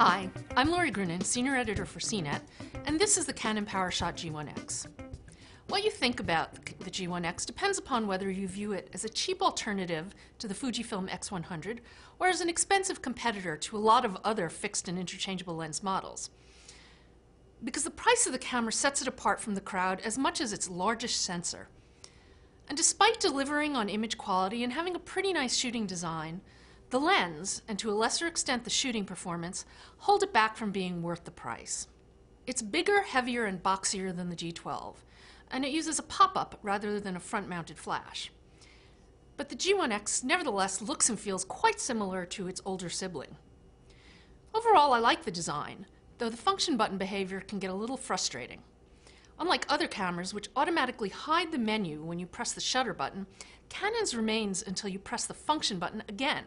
Hi, I'm Lori Grunin, Senior Editor for CNET, and this is the Canon PowerShot G1 X. What you think about the G1 X depends upon whether you view it as a cheap alternative to the Fujifilm X100 or as an expensive competitor to a lot of other fixed and interchangeable lens models. Because the price of the camera sets it apart from the crowd as much as its largest sensor. And despite delivering on image quality and having a pretty nice shooting design, the lens, and to a lesser extent the shooting performance, hold it back from being worth the price. It's bigger, heavier, and boxier than the G12, and it uses a pop-up rather than a front-mounted flash. But the G1 X nevertheless looks and feels quite similar to its older sibling. Overall, I like the design, though the function button behavior can get a little frustrating. Unlike other cameras, which automatically hide the menu when you press the shutter button, Canon's remains until you press the function button again.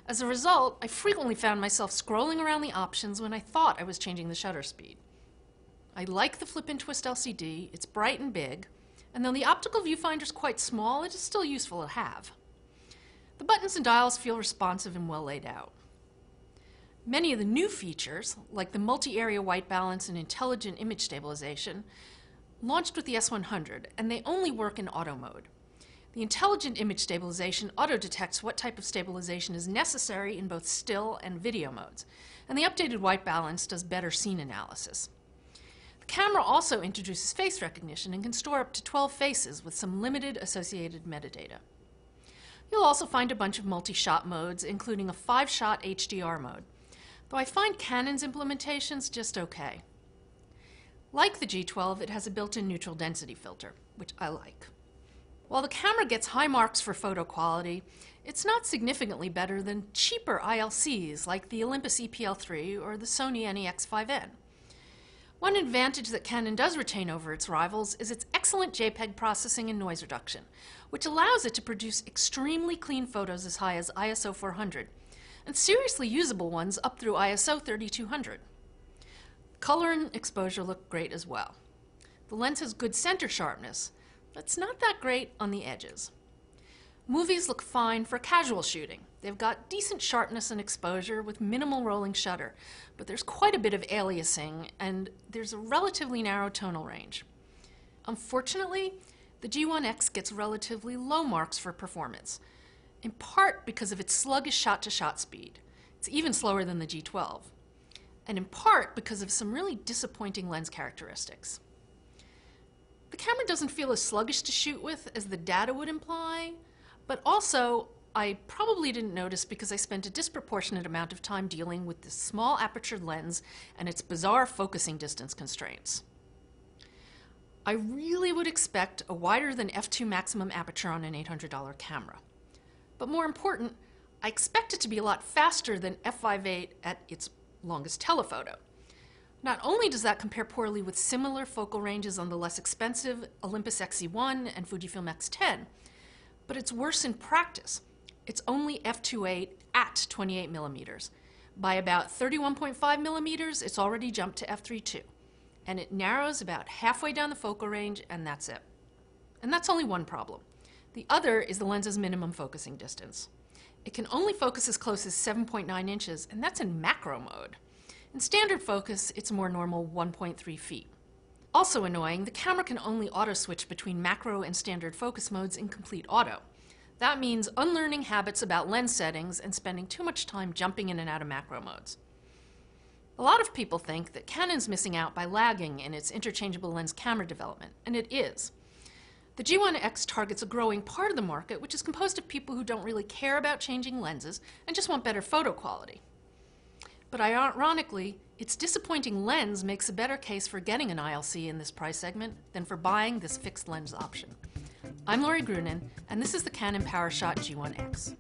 As a result, I frequently found myself scrolling around the options when I thought I was changing the shutter speed. I like the flip and twist LCD, it's bright and big, and though the optical viewfinder is quite small, it is still useful to have. The buttons and dials feel responsive and well laid out. Many of the new features, like the multi-area white balance and intelligent image stabilization, launched with the S100, and they only work in auto mode. The intelligent image stabilization auto-detects what type of stabilization is necessary in both still and video modes, and the updated white balance does better scene analysis. The camera also introduces face recognition and can store up to 12 faces with some limited associated metadata. You'll also find a bunch of multi-shot modes, including a 5-shot HDR mode, though I find Canon's implementations just okay. Like the G12, it has a built-in neutral density filter, which I like. While the camera gets high marks for photo quality, it's not significantly better than cheaper ILCs like the Olympus EPL3 or the Sony NEX5N. One advantage that Canon does retain over its rivals is its excellent JPEG processing and noise reduction, which allows it to produce extremely clean photos as high as ISO 400, and seriously usable ones up through ISO 3200. Color and exposure look great as well. The lens has good center sharpness, but it's not that great on the edges. Movies look fine for casual shooting. They've got decent sharpness and exposure with minimal rolling shutter, but there's quite a bit of aliasing and there's a relatively narrow tonal range. Unfortunately, the G1 X gets relatively low marks for performance, in part because of its sluggish shot-to-shot speed. It's even slower than the G12, and in part because of some really disappointing lens characteristics. The camera doesn't feel as sluggish to shoot with as the data would imply, but also I probably didn't notice because I spent a disproportionate amount of time dealing with this small aperture lens and its bizarre focusing distance constraints. I really would expect a wider than f2 maximum aperture on an $800 camera. But more important, I expect it to be a lot faster than f5.8 at its longest telephoto. Not only does that compare poorly with similar focal ranges on the less expensive Olympus XE1 and Fujifilm X10, but it's worse in practice. It's only f2.8 at 28 millimeters. By about 31.5 millimeters, it's already jumped to f3.2, and it narrows about halfway down the focal range, and that's it. And that's only one problem. The other is the lens's minimum focusing distance. It can only focus as close as 7.9 inches, and that's in macro mode. In standard focus, it's a more normal 1.3 feet. Also annoying, the camera can only auto-switch between macro and standard focus modes in complete auto. That means unlearning habits about lens settings and spending too much time jumping in and out of macro modes. A lot of people think that Canon's missing out by lagging in its interchangeable lens camera development, and it is. The G1 X targets a growing part of the market, which is composed of people who don't really care about changing lenses and just want better photo quality. But ironically, its disappointing lens makes a better case for getting an ILC in this price segment than for buying this fixed lens option. I'm Lori Grunin, and this is the Canon PowerShot G1 X.